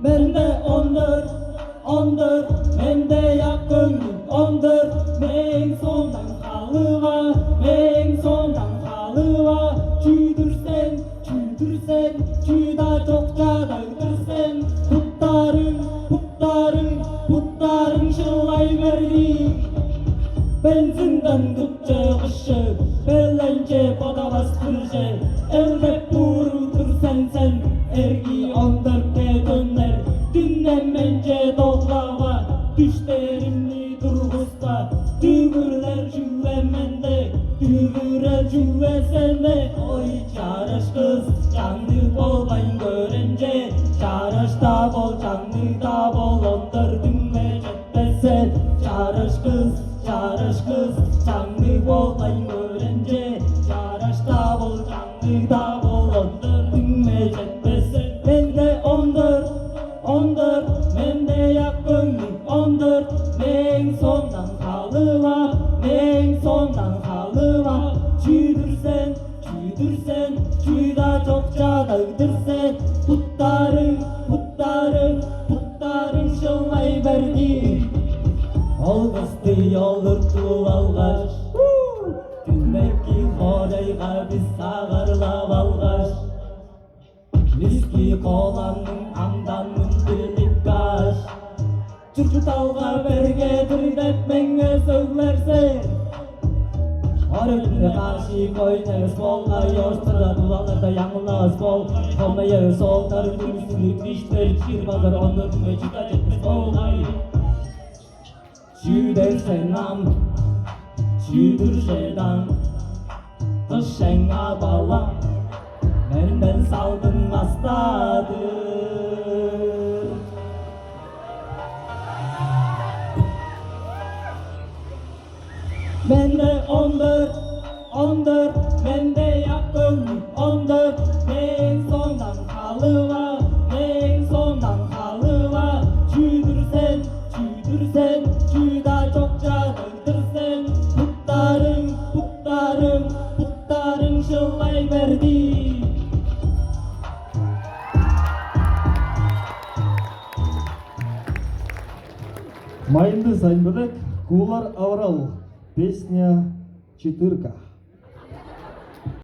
Mende 14, mende yakın 14, men sondan kalıva, men sondan kalıva. Çüydürsen, çüyda çokça dağıtırsen, putların şılay verdi. Benzinden tutça kışı, belence bana bastırıcı. Elbet vurursan sen, ergi 14'te döner. Dinlemence doğlava, düşlerini durgusta. Düğürler cüvemende, düğürler cüvesende. Oy çaraş kız, canlı bolmayın görence. Çaraşta bol, canlı da bol, 14 düğme cetbesen. Çaraş kız, canlı bolmayın görence. Çaraşta bol, canlı da bol, 14 düğme cetbesen. Mende 14, mende yakın 14, men sondan kalıva, men sondan kalıva. Çüydürsen, çüyda çokça dağıtırsan, putların şılay verdi. Olgusty olurdu algaç, Günbeki horayga biz sağırlap algaç. Riski kolanın andanın birlik kaş. Çırçıtalga bergedir dep menge söylersen. Arıklı karşı koynarız bolga yorstıra duvalarda yanılmaz bol. Kolmayı soltar dümsülük dişler çirmazlar onur mecida cetmez bol. Çüydersen nam, çüydür şeydan, Tışenga bala, benden salgın mastadır. Mende 14, mende yakın 14, men sondan kalıva, men sondan kalıva. Çüydürsen, çüyda çokça dağıtırsan, putların şılay verdi. Майынды Сайынбек, Кулар Аврал, песня «Четырка».